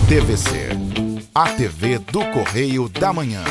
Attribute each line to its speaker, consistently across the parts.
Speaker 1: TVC, a TV do Correio da Manhã.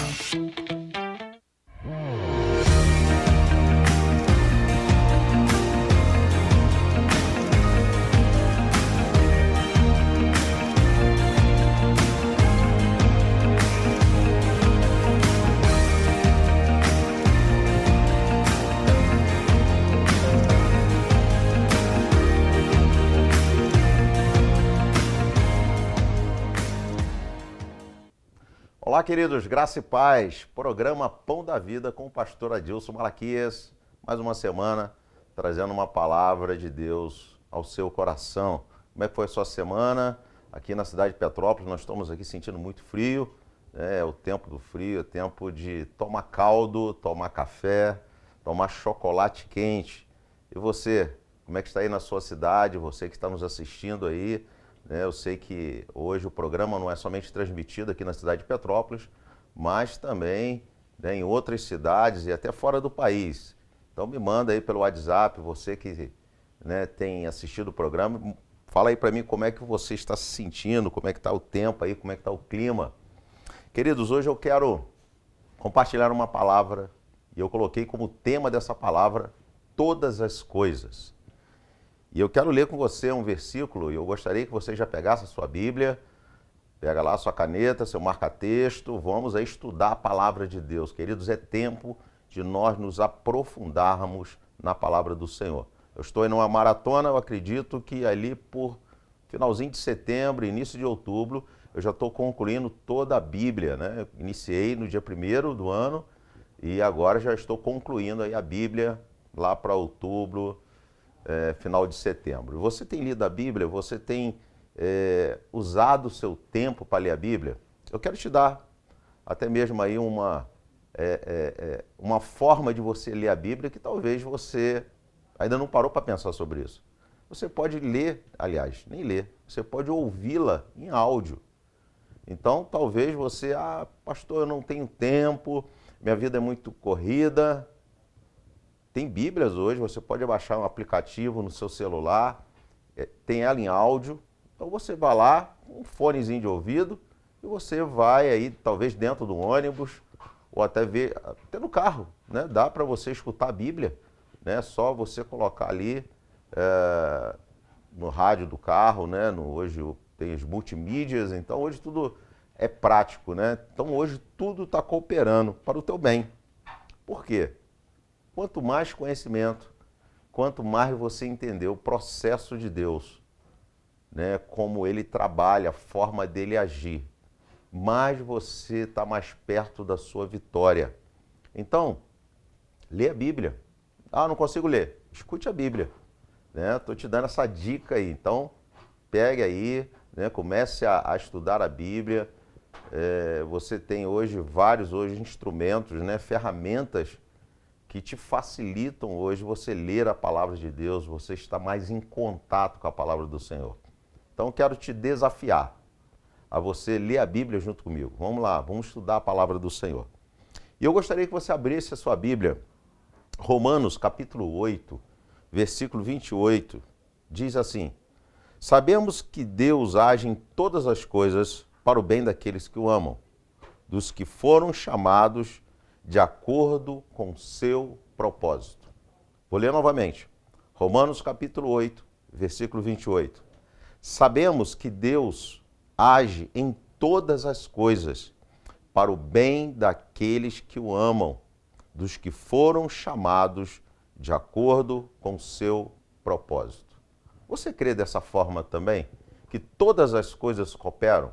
Speaker 2: Olá, queridos, graça e paz, programa Pão da Vida com o pastor Adilson Malaquias, mais uma semana trazendo uma palavra de Deus ao seu coração. Como é que foi a sua semana? Aqui na cidade de Petrópolis nós estamos aqui sentindo muito frio, é o tempo do frio, é tempo de tomar caldo, tomar café, tomar chocolate quente. E você, como é que está aí na sua cidade, você que está nos assistindo aí? Eu sei que hoje o programa não é somente transmitido aqui na cidade de Petrópolis, mas também em outras cidades e até fora do país. Então me manda aí pelo WhatsApp, você que tem assistido o programa, fala aí para mim como é que você está se sentindo, como é que está o tempo aí, como é que está o clima. Queridos, hoje eu quero compartilhar uma palavra e eu coloquei como tema dessa palavra todas as coisas. E eu quero ler com você um versículo e eu gostaria que você já pegasse a sua Bíblia, pega lá a sua caneta, seu marca-texto, vamos aí estudar a palavra de Deus. Queridos, é tempo de nós nos aprofundarmos na palavra do Senhor. Eu estou em uma maratona, eu acredito que ali por finalzinho de setembro, início de outubro, eu já estou concluindo toda a Bíblia, né? Eu iniciei no dia 1º do ano e agora já estou concluindo aí a Bíblia lá para outubro, final de setembro. Você tem lido a Bíblia? Você tem usado o seu tempo para ler a Bíblia? Eu quero te dar até mesmo aí uma forma de você ler a Bíblia que talvez você ainda não parou para pensar sobre isso. Você pode ler, aliás, nem ler, você pode ouvi-la em áudio. Então, talvez você, pastor, eu não tenho tempo, minha vida é muito corrida. Tem Bíblias hoje, você pode baixar um aplicativo no seu celular, tem ela em áudio, então você vai lá, um fonezinho de ouvido, e você vai aí, talvez dentro do ônibus, ou até no carro, né? Dá para você escutar a Bíblia, né? Só você colocar ali no rádio do carro, né? Hoje tem as multimídias, então hoje tudo é prático, né? Então hoje tudo está cooperando para o teu bem. Por quê? Quanto mais conhecimento, quanto mais você entender o processo de Deus, né, como Ele trabalha, a forma dele agir, mais você está mais perto da sua vitória. Então, lê a Bíblia. Não consigo ler. Escute a Bíblia. Estou te dando essa dica aí. Então, pegue aí, né, comece a estudar a Bíblia. Você tem hoje vários instrumentos, né, ferramentas que te facilitam hoje você ler a palavra de Deus, você está mais em contato com a palavra do Senhor. Então, quero te desafiar a você ler a Bíblia junto comigo. Vamos lá, vamos estudar a palavra do Senhor. E eu gostaria que você abrisse a sua Bíblia, Romanos capítulo 8, versículo 28, diz assim: sabemos que Deus age em todas as coisas para o bem daqueles que o amam, dos que foram chamados de acordo com seu propósito. Vou ler novamente. Romanos capítulo 8, versículo 28. Sabemos que Deus age em todas as coisas para o bem daqueles que o amam, dos que foram chamados de acordo com seu propósito. Você crê dessa forma também? Que todas as coisas cooperam?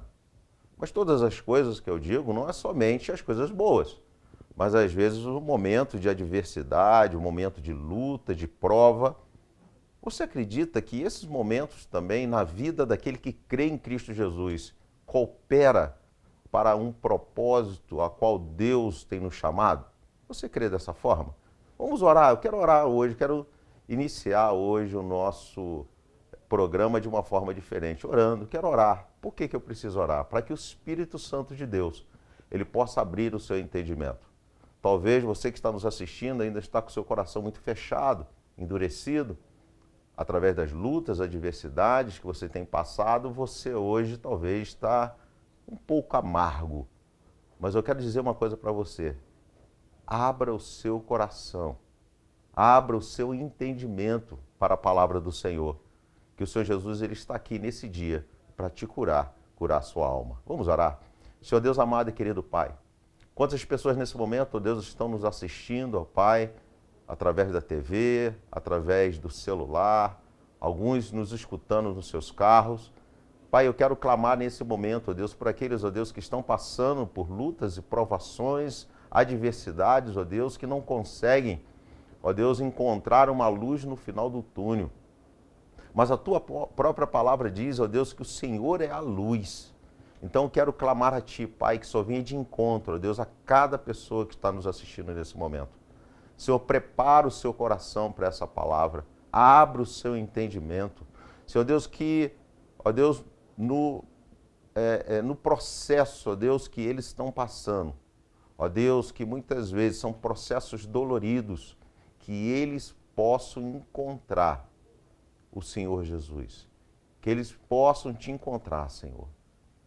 Speaker 2: Mas todas as coisas que eu digo não é somente as coisas boas. Mas às vezes o momento de adversidade, o momento de luta, de prova. Você acredita que esses momentos também na vida daquele que crê em Cristo Jesus coopera para um propósito a qual Deus tem nos chamado? Você crê dessa forma? Vamos orar, eu quero orar hoje, quero iniciar hoje o nosso programa de uma forma diferente, orando, quero orar. Por que eu preciso orar? Para que o Espírito Santo de Deus, ele possa abrir o seu entendimento. talvez você que está nos assistindo ainda está com seu coração muito fechado, endurecido, através das lutas, adversidades que você tem passado, você hoje talvez está um pouco amargo. Mas eu quero dizer uma coisa para você. Abra o seu coração, abra o seu entendimento para a palavra do Senhor. Que o Senhor Jesus ele está aqui nesse dia para te curar a sua alma. Vamos orar? Senhor Deus amado e querido Pai, quantas pessoas nesse momento, ó Deus, estão nos assistindo, ó Pai, através da TV, através do celular, alguns nos escutando nos seus carros. Pai, eu quero clamar nesse momento, ó Deus, por aqueles, ó Deus, que estão passando por lutas e provações, adversidades, ó Deus, que não conseguem, ó Deus, encontrar uma luz no final do túnel. Mas a tua própria palavra diz, ó Deus, que o Senhor é a luz. Então eu quero clamar a Ti, Pai, que só venha de encontro, ó Deus, a cada pessoa que está nos assistindo nesse momento. Senhor, prepara o seu coração para essa palavra, abra o seu entendimento. Senhor Deus, que, ó Deus, no processo, ó Deus, que eles estão passando, ó Deus, que muitas vezes são processos doloridos, que eles possam encontrar o Senhor Jesus, que eles possam te encontrar, Senhor,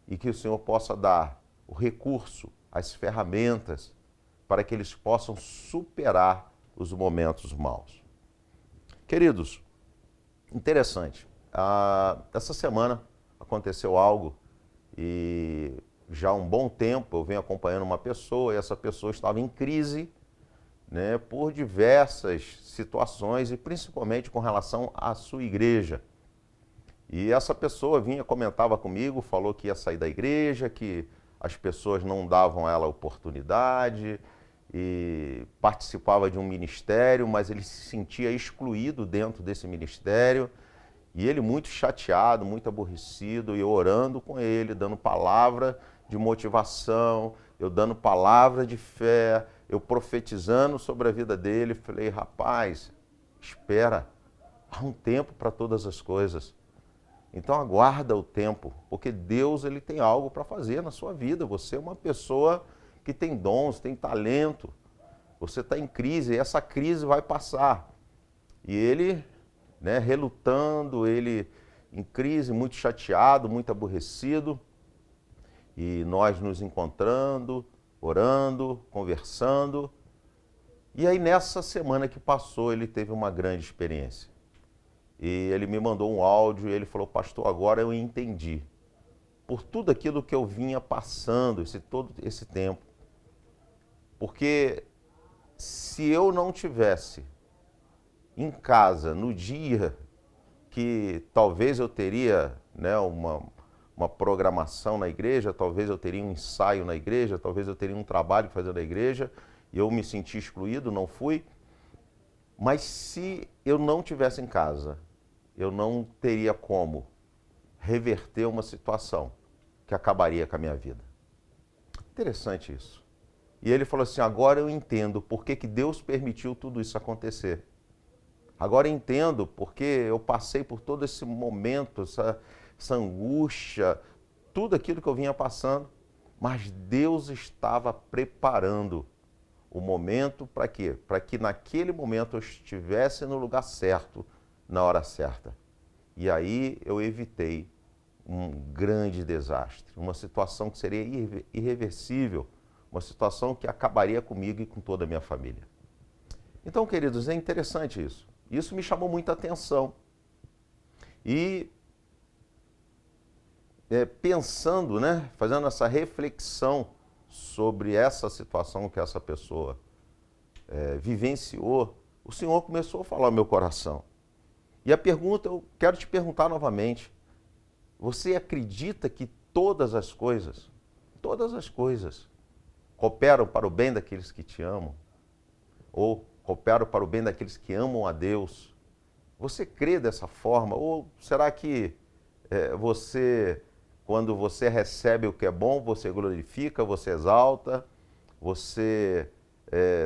Speaker 2: e que o Senhor possa dar o recurso, as ferramentas, para que eles possam superar os momentos maus. Queridos, interessante, essa semana aconteceu algo e já há um bom tempo eu venho acompanhando uma pessoa e essa pessoa estava em crise, né, por diversas situações e principalmente com relação à sua igreja. E essa pessoa comentava comigo, falou que ia sair da igreja, que as pessoas não davam a ela oportunidade e participava de um ministério, mas ele se sentia excluído dentro desse ministério. E ele muito chateado, muito aborrecido, e eu orando com ele, dando palavra de motivação, eu dando palavra de fé, eu profetizando sobre a vida dele. Falei, rapaz, espera, há um tempo para todas as coisas. Então aguarda o tempo, porque Deus ele tem algo para fazer na sua vida. Você é uma pessoa que tem dons, tem talento. Você está em crise e essa crise vai passar. E ele, né, relutando, ele em crise, muito chateado, muito aborrecido. E nós nos encontrando, orando, conversando. E aí nessa semana que passou, ele teve uma grande experiência. E ele me mandou um áudio e ele falou, pastor, agora eu entendi. Por tudo aquilo que eu vinha passando todo esse tempo. Porque se eu não tivesse em casa no dia que talvez eu teria, né, uma programação na igreja, talvez eu teria um ensaio na igreja, talvez eu teria um trabalho fazendo na igreja, e eu me senti excluído, não fui. Mas se eu não tivesse em casa, eu não teria como reverter uma situação que acabaria com a minha vida. Interessante isso. E ele falou assim, agora eu entendo por que Deus permitiu tudo isso acontecer. Agora eu entendo porque eu passei por todo esse momento, essa angústia, tudo aquilo que eu vinha passando, mas Deus estava preparando o momento para quê? Para que naquele momento eu estivesse no lugar certo, na hora certa. E aí eu evitei um grande desastre, uma situação que seria irreversível, uma situação que acabaria comigo e com toda a minha família. Então, queridos, é interessante isso. Isso me chamou muita atenção. E pensando, né, fazendo essa reflexão sobre essa situação que essa pessoa vivenciou, o Senhor começou a falar ao meu coração. E a pergunta, eu quero te perguntar novamente, você acredita que todas as coisas cooperam para o bem daqueles que te amam? Ou cooperam para o bem daqueles que amam a Deus? Você crê dessa forma? Ou será que você, quando você recebe o que é bom, você glorifica, você exalta, você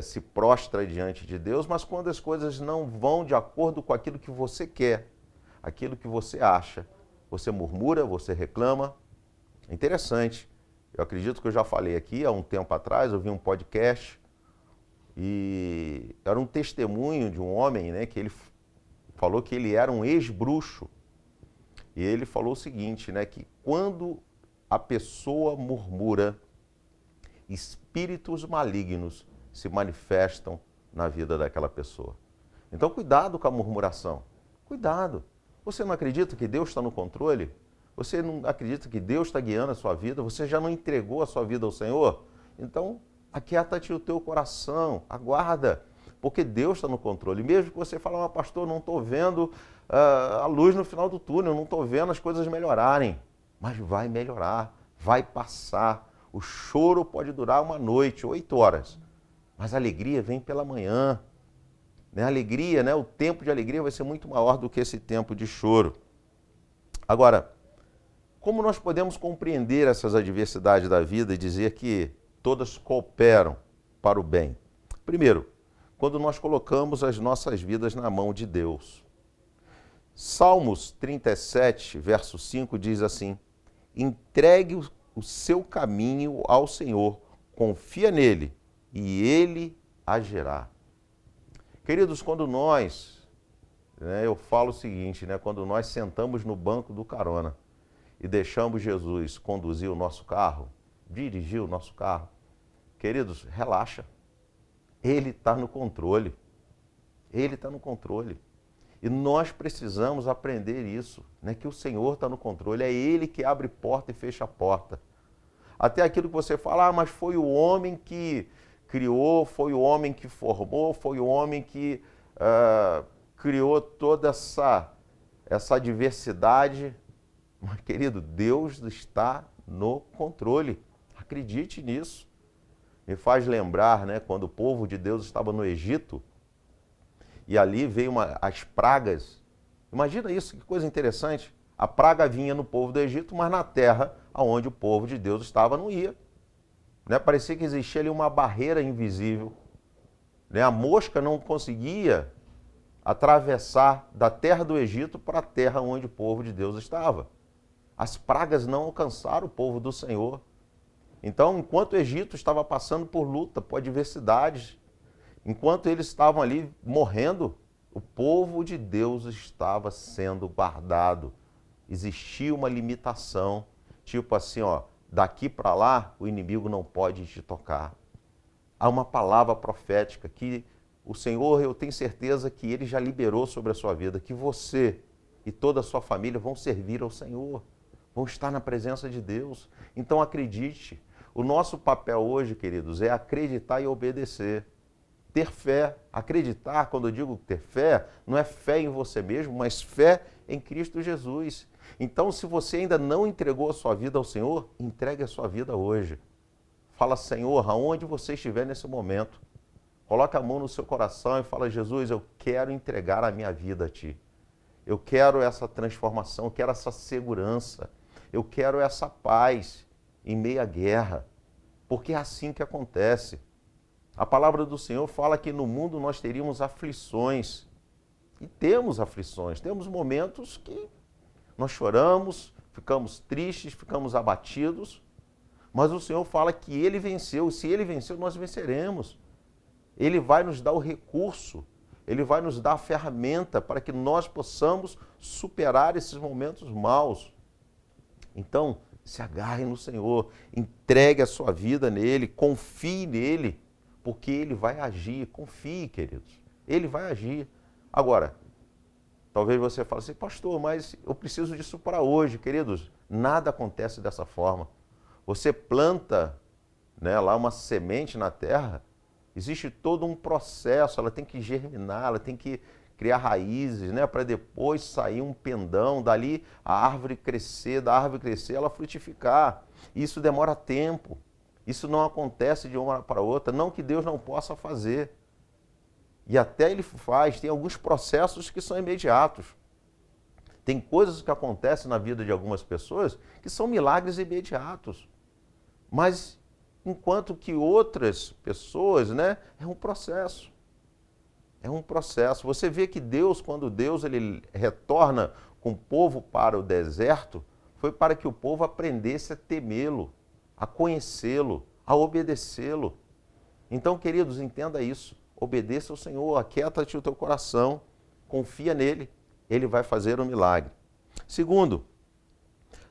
Speaker 2: se prostra diante de Deus, mas quando as coisas não vão de acordo com aquilo que você quer, aquilo que você acha, você murmura, você reclama? Interessante. Eu acredito que eu já falei aqui, há um tempo atrás, eu vi um podcast E era um testemunho de um homem, né, que ele falou que ele era um ex-bruxo. E ele falou o seguinte, né, que quando a pessoa murmura, espíritos malignos se manifestam na vida daquela pessoa. Então, cuidado com a murmuração. Cuidado. Você não acredita que Deus está no controle? Você não acredita que Deus está guiando a sua vida? Você já não entregou a sua vida ao Senhor? Então, aquieta-te o teu coração, aguarda, porque Deus está no controle. Mesmo que você fale, pastor, não estou vendo a luz no final do túnel, não estou vendo as coisas melhorarem. Mas vai melhorar, vai passar. O choro pode durar uma noite, 8 horas, mas a alegria vem pela manhã. A alegria, né? O tempo de alegria vai ser muito maior do que esse tempo de choro. Agora, como nós podemos compreender essas adversidades da vida e dizer que todas cooperam para o bem? Primeiro, quando nós colocamos as nossas vidas na mão de Deus. Salmos 37, verso 5 diz assim: entregue o seu caminho ao Senhor, confia nele e ele agirá. Queridos, quando nós, eu falo o seguinte, quando nós sentamos no banco do carona e deixamos Jesus conduzir o nosso carro, dirigir o nosso carro, queridos, relaxa. Ele está no controle. Ele está no controle. E nós precisamos aprender isso, que o Senhor está no controle. É Ele que abre porta e fecha a porta. Até aquilo que você fala, mas foi o homem que criou, foi o homem que formou, foi o homem que criou toda essa diversidade. Mas, querido, Deus está no controle. Acredite nisso. Me faz lembrar, quando o povo de Deus estava no Egito e ali veio as pragas. Imagina isso, que coisa interessante. A praga vinha no povo do Egito, mas na terra onde o povo de Deus estava não ia. Parecia que existia ali uma barreira invisível. A mosca não conseguia atravessar da terra do Egito para a terra onde o povo de Deus estava. As pragas não alcançaram o povo do Senhor. Então, enquanto o Egito estava passando por luta, por adversidades, enquanto eles estavam ali morrendo, o povo de Deus estava sendo guardado. Existia uma limitação, tipo assim, daqui para lá o inimigo não pode te tocar. Há uma palavra profética que o Senhor, eu tenho certeza que Ele já liberou sobre a sua vida, que você e toda a sua família vão servir ao Senhor, vão estar na presença de Deus. Então acredite. O nosso papel hoje, queridos, é acreditar e obedecer. Ter fé. Acreditar, quando eu digo ter fé, não é fé em você mesmo, mas fé em Cristo Jesus. Então, se você ainda não entregou a sua vida ao Senhor, entregue a sua vida hoje. Fala, Senhor, aonde você estiver nesse momento, coloca a mão no seu coração e fala, Jesus, eu quero entregar a minha vida a Ti. Eu quero essa transformação, eu quero essa segurança, eu quero essa paz em meio à guerra, porque é assim que acontece. A palavra do Senhor fala que no mundo nós teríamos aflições, e temos aflições, temos momentos que nós choramos, ficamos tristes, ficamos abatidos, mas o Senhor fala que Ele venceu, e se Ele venceu, nós venceremos. Ele vai nos dar o recurso, Ele vai nos dar a ferramenta para que nós possamos superar esses momentos maus. Então, se agarre no Senhor, entregue a sua vida nele, confie nele, porque Ele vai agir. Confie, queridos, Ele vai agir. Agora, talvez você fale assim, pastor, mas eu preciso disso para hoje. Queridos, nada acontece dessa forma. Você planta lá uma semente na terra, existe todo um processo, ela tem que germinar, ela tem que criar raízes, para depois sair um pendão, dali a árvore crescer, da árvore crescer, ela frutificar. Isso demora tempo, isso não acontece de uma hora para outra, não que Deus não possa fazer. E até Ele faz, tem alguns processos que são imediatos. Tem coisas que acontecem na vida de algumas pessoas que são milagres imediatos. Mas enquanto que outras pessoas, é um processo. É um processo. Você vê que Deus, quando Deus ele retorna com o povo para o deserto, foi para que o povo aprendesse a temê-lo, a conhecê-lo, a obedecê-lo. Então, queridos, entenda isso. Obedeça ao Senhor, aquieta-te o teu coração, confia nele, ele vai fazer um milagre. Segundo,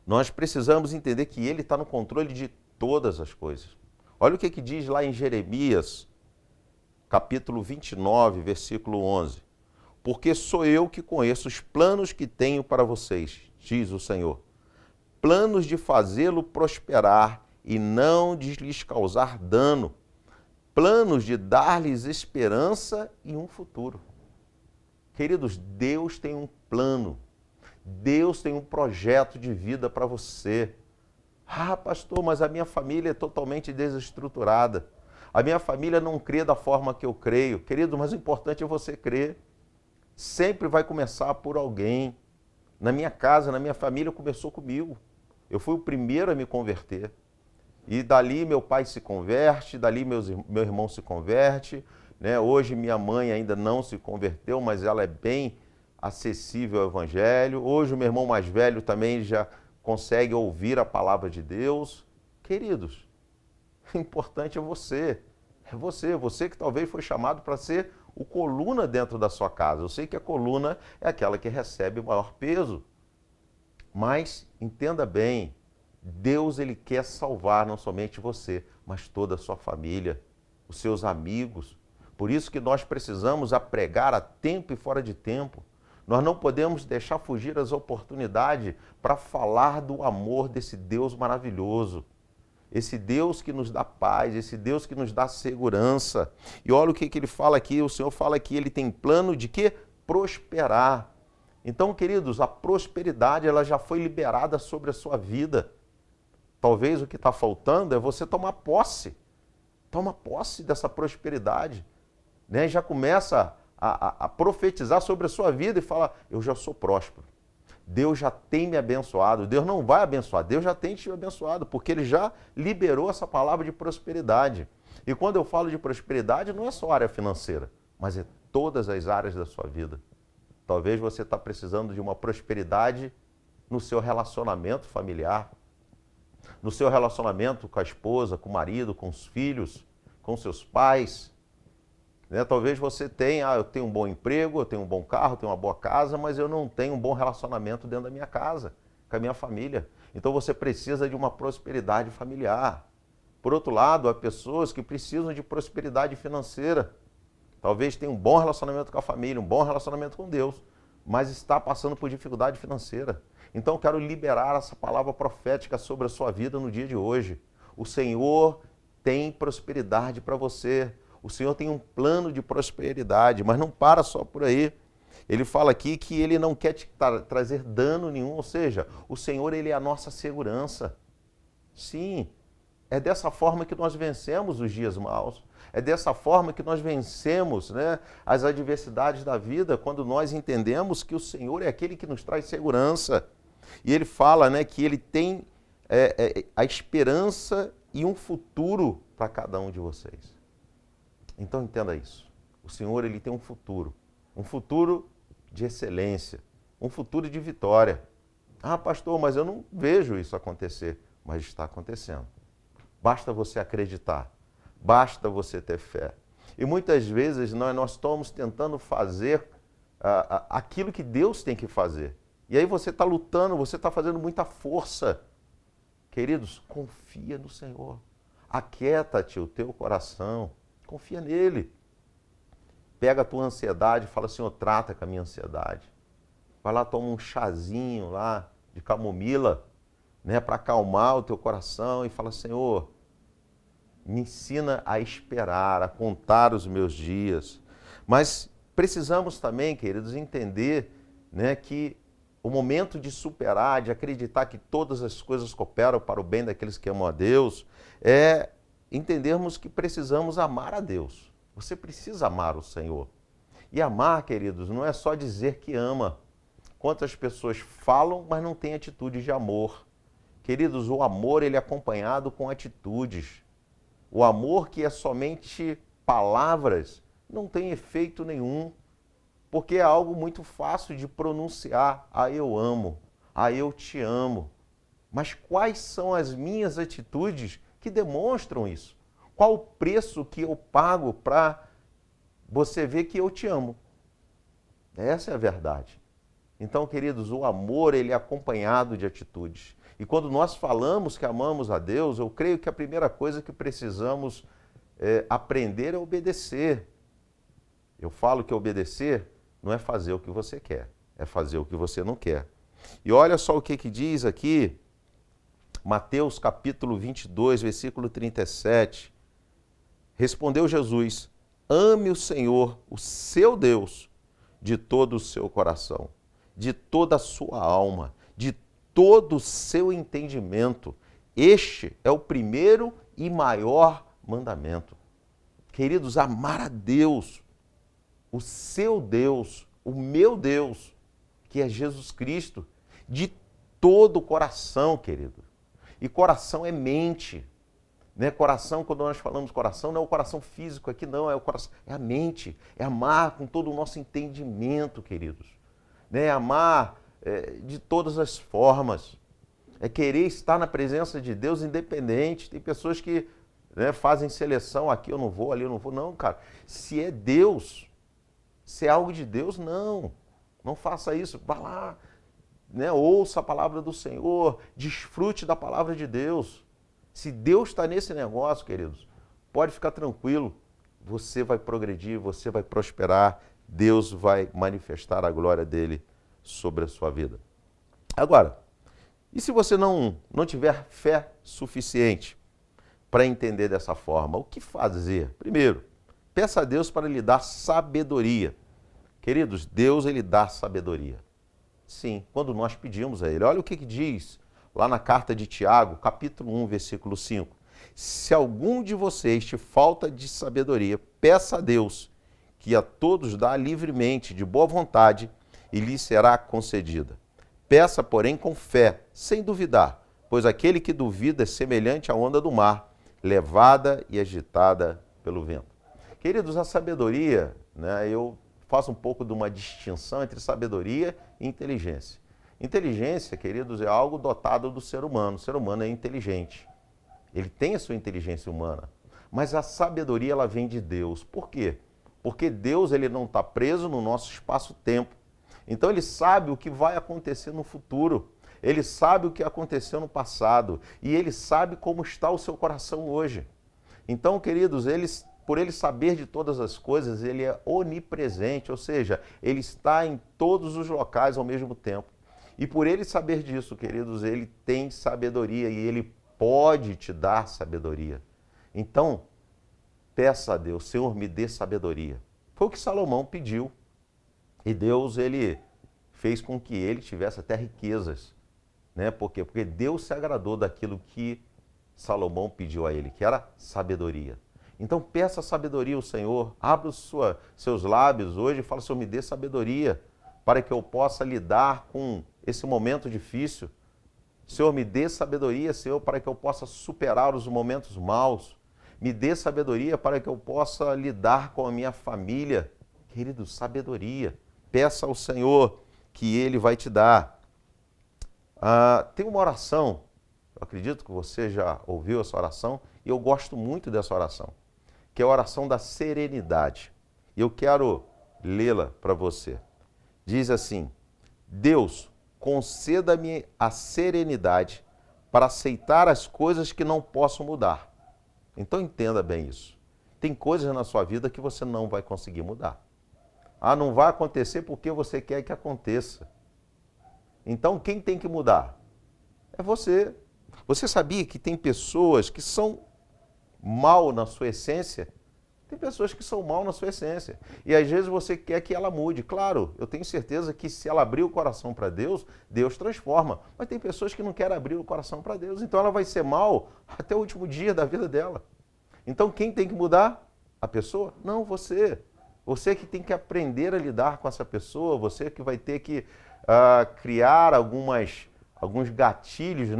Speaker 2: nós precisamos entender que ele está no controle de todas as coisas. Olha o que diz lá em Jeremias, capítulo 29, versículo 11. Porque sou eu que conheço os planos que tenho para vocês, diz o Senhor. Planos de fazê-lo prosperar e não de lhes causar dano. Planos de dar-lhes esperança e um futuro. Queridos, Deus tem um plano. Deus tem um projeto de vida para você. Ah, pastor, mas a minha família é totalmente desestruturada. A minha família não crê da forma que eu creio. Querido, mas o importante é você crer. Sempre vai começar por alguém. Na minha casa, na minha família, começou comigo. Eu fui o primeiro a me converter. E dali meu pai se converte, dali meu irmão se converte. Né? Hoje minha mãe ainda não se converteu, mas ela é bem acessível ao Evangelho. Hoje o meu irmão mais velho também já consegue ouvir a palavra de Deus. Queridos, o importante é você. É você que talvez foi chamado para ser o coluna dentro da sua casa. Eu sei que a coluna é aquela que recebe o maior peso. Mas entenda bem, Deus ele quer salvar não somente você, mas toda a sua família, os seus amigos. Por isso que nós precisamos pregar a tempo e fora de tempo. Nós não podemos deixar fugir as oportunidades para falar do amor desse Deus maravilhoso. Esse Deus que nos dá paz, esse Deus que nos dá segurança. E olha o que ele fala aqui, o Senhor fala que ele tem plano de quê? Prosperar. Então, queridos, a prosperidade ela já foi liberada sobre a sua vida. Talvez o que está faltando é você tomar posse. Toma posse dessa prosperidade. Né? Já começa a profetizar sobre a sua vida e fala, eu já sou próspero. Deus já tem me abençoado. Deus não vai abençoar, Deus já tem te abençoado, porque Ele já liberou essa palavra de prosperidade. E quando eu falo de prosperidade, não é só área financeira, mas é todas as áreas da sua vida. Talvez você está precisando de uma prosperidade no seu relacionamento familiar, no seu relacionamento com a esposa, com o marido, com os filhos, com seus pais. Né? Talvez você tenha, eu tenho um bom emprego, eu tenho um bom carro, eu tenho uma boa casa, mas eu não tenho um bom relacionamento dentro da minha casa, com a minha família. Então você precisa de uma prosperidade familiar. Por outro lado, há pessoas que precisam de prosperidade financeira. Talvez tenha um bom relacionamento com a família, um bom relacionamento com Deus, mas está passando por dificuldade financeira. Então eu quero liberar essa palavra profética sobre a sua vida no dia de hoje. O Senhor tem prosperidade para você. O Senhor tem um plano de prosperidade, mas não para só por aí. Ele fala aqui que Ele não quer te trazer dano nenhum, ou seja, o Senhor ele é a nossa segurança. Sim, é dessa forma que nós vencemos os dias maus. É dessa forma que nós vencemos, né, as adversidades da vida, quando nós entendemos que o Senhor é aquele que nos traz segurança. E Ele fala, né, que Ele tem a esperança e um futuro para cada um de vocês. Então entenda isso. O Senhor ele tem um futuro de excelência, um futuro de vitória. Ah, pastor, mas eu não vejo isso acontecer. Mas está acontecendo. Basta você acreditar, basta você ter fé. E muitas vezes nós estamos tentando fazer aquilo que Deus tem que fazer. E aí você está lutando, você está fazendo muita força. Queridos, confia no Senhor. Aquieta-te o teu coração. Confia nele. Pega a tua ansiedade e fala, Senhor, trata com a minha ansiedade. Vai lá, toma um chazinho lá de camomila, né, para acalmar o teu coração e fala, Senhor, me ensina a esperar, a contar os meus dias. Mas precisamos também, queridos, entender, né, que o momento de superar, de acreditar que todas as coisas cooperam para o bem daqueles que amam a Deus, é entendermos que precisamos amar a Deus. Você precisa amar o Senhor. E amar, queridos, não é só dizer que ama. Quantas pessoas falam, mas não têm atitude de amor. Queridos, o amor ele é acompanhado com atitudes. O amor que é somente palavras não tem efeito nenhum, porque é algo muito fácil de pronunciar. Ah, eu amo. Ah, eu te amo. Mas quais são as minhas atitudes que demonstram isso? Qual o preço que eu pago para você ver que eu te amo? Essa é a verdade. Então, queridos, o amor ele é acompanhado de atitudes. E quando nós falamos que amamos a Deus, eu creio que a primeira coisa que precisamos aprender é obedecer. Eu falo que obedecer não é fazer o que você quer, é fazer o que você não quer. E olha só o que diz aqui, Mateus capítulo 22, versículo 37. Respondeu Jesus: ame o Senhor, o seu Deus, de todo o seu coração, de toda a sua alma, de todo o seu entendimento. Este é o primeiro e maior mandamento. Queridos, amar a Deus, o seu Deus, o meu Deus, que é Jesus Cristo, de todo o coração, querido. E coração é mente. Né? Coração, quando nós falamos coração, não é o coração físico aqui, não, é o coração, é a mente, é amar com todo o nosso entendimento, queridos. Né? Amar de todas as formas. É querer estar na presença de Deus independente. Tem pessoas que fazem seleção, aqui eu não vou, ali eu não vou. Não, cara, se é Deus, se é algo de Deus, não faça isso. Vá lá, ouça a palavra do Senhor, desfrute da palavra de Deus. Se Deus está nesse negócio, queridos, pode ficar tranquilo. Você vai progredir, você vai prosperar. Deus vai manifestar a glória dele sobre a sua vida. Agora, e se você não tiver fé suficiente para entender dessa forma, o que fazer? Primeiro, peça a Deus para lhe dar sabedoria. Queridos, Deus ele dá sabedoria. Sim, quando nós pedimos a ele. Olha o que diz lá na carta de Tiago, capítulo 1, versículo 5. Se algum de vocês te falta de sabedoria, peça a Deus, que a todos dá livremente, de boa vontade, e lhe será concedida. Peça, porém, com fé, sem duvidar, pois aquele que duvida é semelhante à onda do mar, levada e agitada pelo vento. Queridos, a sabedoria, eu faço um pouco de uma distinção entre sabedoria e inteligência. Inteligência, queridos, é algo dotado do ser humano. O ser humano é inteligente. Ele tem a sua inteligência humana. Mas a sabedoria, ela vem de Deus. Por quê? Porque Deus ele não está preso no nosso espaço-tempo. Então ele sabe o que vai acontecer no futuro. Ele sabe o que aconteceu no passado. E ele sabe como está o seu coração hoje. Então, queridos, por ele saber de todas as coisas, ele é onipresente. Ou seja, ele está em todos os locais ao mesmo tempo. E por ele saber disso, queridos, ele tem sabedoria e ele pode te dar sabedoria. Então, peça a Deus, Senhor, me dê sabedoria. Foi o que Salomão pediu. E Deus, ele fez com que ele tivesse até riquezas. Por quê? Porque Deus se agradou daquilo que Salomão pediu a ele, que era sabedoria. Então, peça sabedoria ao Senhor. Abra seus lábios hoje e fala, Senhor, me dê sabedoria para que eu possa lidar com esse momento difícil. Senhor, me dê sabedoria, Senhor, para que eu possa superar os momentos maus. Me dê sabedoria para que eu possa lidar com a minha família. Querido, sabedoria. Peça ao Senhor que Ele vai te dar. Tem uma oração, eu acredito que você já ouviu essa oração, e eu gosto muito dessa oração, que é a oração da serenidade. E eu quero lê-la para você. Diz assim: Deus, conceda-me a serenidade para aceitar as coisas que não posso mudar. Então entenda bem isso. Tem coisas na sua vida que você não vai conseguir mudar. Não vai acontecer porque você quer que aconteça. Então quem tem que mudar? É você. Você sabia que tem pessoas que são mal na sua essência? Tem pessoas que são mal na sua essência. E às vezes você quer que ela mude. Claro, eu tenho certeza que se ela abrir o coração para Deus, Deus transforma. Mas tem pessoas que não querem abrir o coração para Deus. Então ela vai ser mal até o último dia da vida dela. Então quem tem que mudar? A pessoa? Não, você. Você que tem que aprender a lidar com essa pessoa. Você que vai ter que criar alguns gatilhos,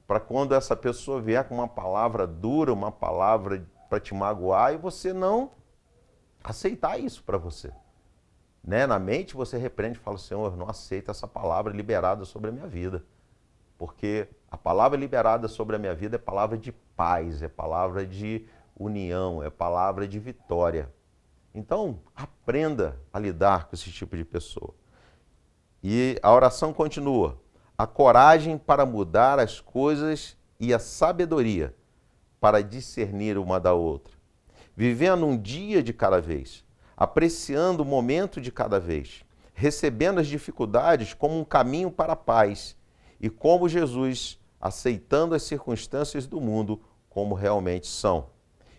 Speaker 2: para quando essa pessoa vier com uma palavra dura, uma palavra para te magoar, e você não aceitar isso para você. Na mente você repreende e fala, Senhor, eu não aceito essa palavra liberada sobre a minha vida. Porque a palavra liberada sobre a minha vida é palavra de paz, é palavra de união, é palavra de vitória. Então, aprenda a lidar com esse tipo de pessoa. E a oração continua. A coragem para mudar as coisas e a sabedoria para discernir uma da outra. Vivendo um dia de cada vez, apreciando o momento de cada vez, recebendo as dificuldades como um caminho para a paz e como Jesus, aceitando as circunstâncias do mundo como realmente são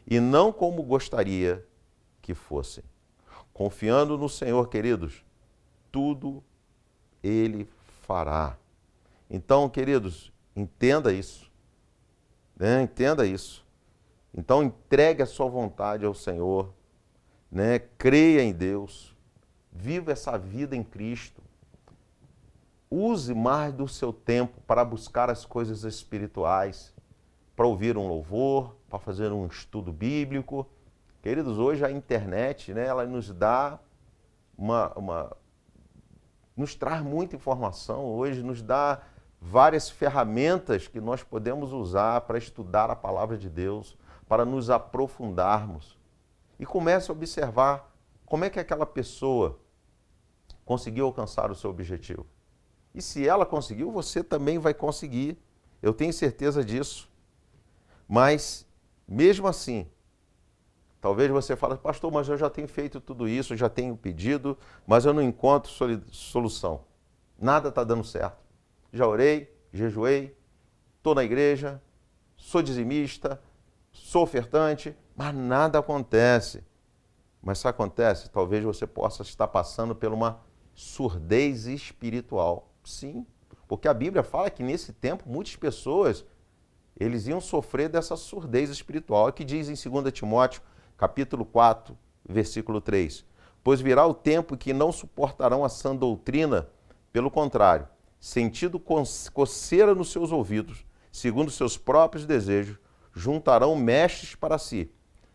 Speaker 2: e não como gostaria que fossem. Confiando no Senhor, queridos, tudo Ele fará. Então, queridos, entenda isso. Né? Entenda isso. Então, entregue a sua vontade ao Senhor. Né? Creia em Deus. Viva essa vida em Cristo. Use mais do seu tempo para buscar as coisas espirituais, para ouvir um louvor, para fazer um estudo bíblico. Queridos, hoje a internet, né, ela nos dá nos traz muita informação, hoje nos dá várias ferramentas que nós podemos usar para estudar a palavra de Deus, para nos aprofundarmos. E comece a observar como é que aquela pessoa conseguiu alcançar o seu objetivo. E se ela conseguiu, você também vai conseguir. Eu tenho certeza disso. Mas, mesmo assim, talvez você fale, pastor, mas eu já tenho feito tudo isso, já tenho pedido, mas eu não encontro solução. Nada está dando certo. Já orei, jejuei, estou na igreja, sou dizimista, sou ofertante, mas nada acontece. Mas se acontece, talvez você possa estar passando por uma surdez espiritual. Sim, porque a Bíblia fala que nesse tempo muitas pessoas eles iam sofrer dessa surdez espiritual. É o que diz em 2 Timóteo, capítulo 4, versículo 3. Pois virá o tempo que não suportarão a sã doutrina, pelo contrário, sentindo coceira nos seus ouvidos, segundo seus próprios desejos, juntarão mestres para si,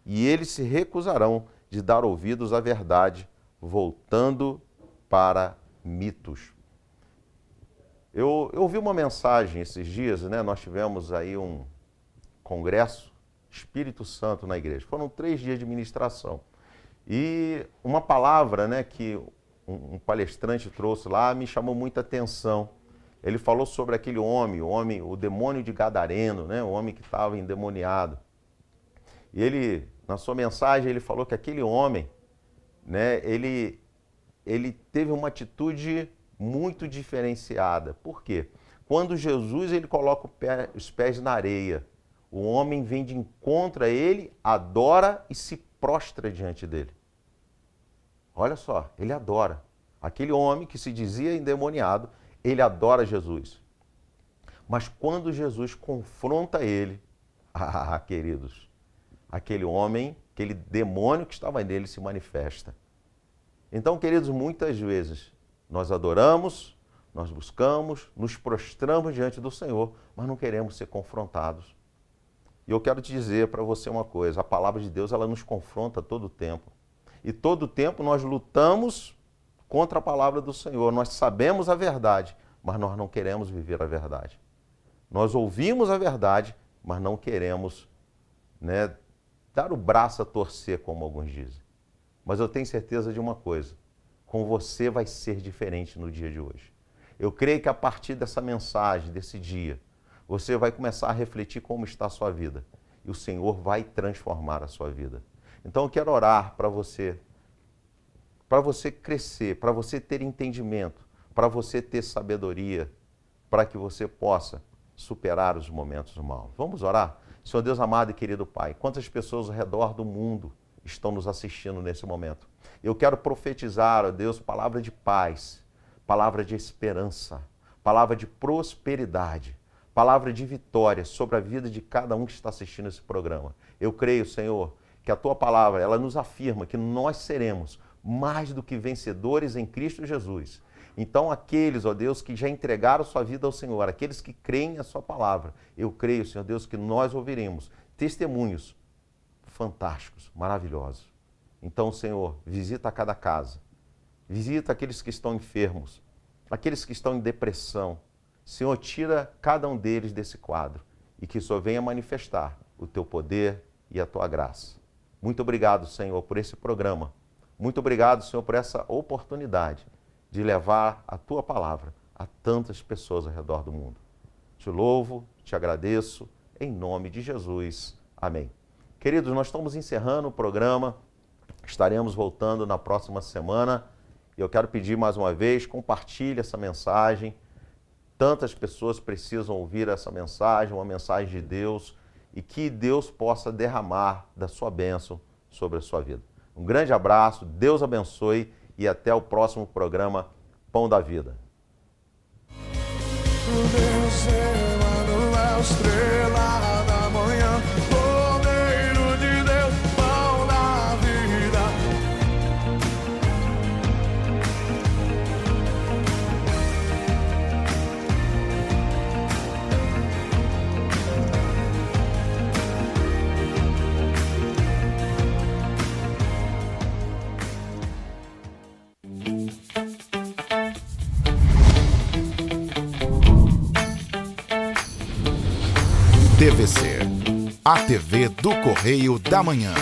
Speaker 2: e eles se recusarão de dar ouvidos à verdade, voltando para mitos. Eu ouvi uma mensagem esses dias, né? Nós tivemos aí um congresso Espírito Santo na igreja. Foram 3 dias de ministração. E uma palavra, né, que um palestrante trouxe lá me chamou muita atenção. Ele falou sobre aquele homem, o demônio de Gadareno, né, o homem que estava endemoniado. E ele, na sua mensagem, ele falou que aquele homem, né, ele teve uma atitude muito diferenciada. Por quê? Quando Jesus ele coloca os pés na areia, o homem vem de encontro a ele, adora e se prostra diante dele. Olha só, ele adora. Aquele homem que se dizia endemoniado, ele adora Jesus. Mas quando Jesus confronta ele, queridos, aquele homem, aquele demônio que estava nele se manifesta. Então, queridos, muitas vezes nós adoramos, nós buscamos, nos prostramos diante do Senhor, mas não queremos ser confrontados. E eu quero te dizer para você uma coisa, a palavra de Deus ela nos confronta todo o tempo. E todo o tempo nós lutamos contra a palavra do Senhor. Nós sabemos a verdade, mas nós não queremos viver a verdade. Nós ouvimos a verdade, mas não queremos, né, dar o braço a torcer, como alguns dizem. Mas eu tenho certeza de uma coisa, com você vai ser diferente no dia de hoje. Eu creio que a partir dessa mensagem, desse dia, você vai começar a refletir como está a sua vida. E o Senhor vai transformar a sua vida. Então eu quero orar para você crescer, para você ter entendimento, para você ter sabedoria, para que você possa superar os momentos maus. Vamos orar? Senhor Deus amado e querido Pai, quantas pessoas ao redor do mundo estão nos assistindo nesse momento? Eu quero profetizar, ó Deus, palavra de paz, palavra de esperança, palavra de prosperidade, palavra de vitória sobre a vida de cada um que está assistindo esse programa. Eu creio, Senhor, que a Tua palavra, ela nos afirma que nós seremos mais do que vencedores em Cristo Jesus. Então, aqueles, ó Deus, que já entregaram sua vida ao Senhor, aqueles que creem a Sua palavra, eu creio, Senhor Deus, que nós ouviremos testemunhos fantásticos, maravilhosos. Então, Senhor, visita cada casa, visita aqueles que estão enfermos, aqueles que estão em depressão. Senhor, tira cada um deles desse quadro e que o Senhor venha manifestar o Teu poder, e a tua graça. Muito obrigado, Senhor, por esse programa. Muito obrigado, Senhor, por essa oportunidade de levar a tua palavra a tantas pessoas ao redor do mundo. Te louvo, te agradeço, em nome de Jesus. Amém. Queridos, nós estamos encerrando o programa, estaremos voltando na próxima semana e eu quero pedir mais uma vez, compartilhe essa mensagem. Tantas pessoas precisam ouvir essa mensagem, uma mensagem de Deus, e que Deus possa derramar da sua bênção sobre a sua vida. Um grande abraço, Deus abençoe e até o próximo programa Pão da Vida.
Speaker 3: Deus, Emanuel, estrela da manhã, Cordeiro de Deus, pão da vida.
Speaker 1: TVC, a TV do Correio da Manhã.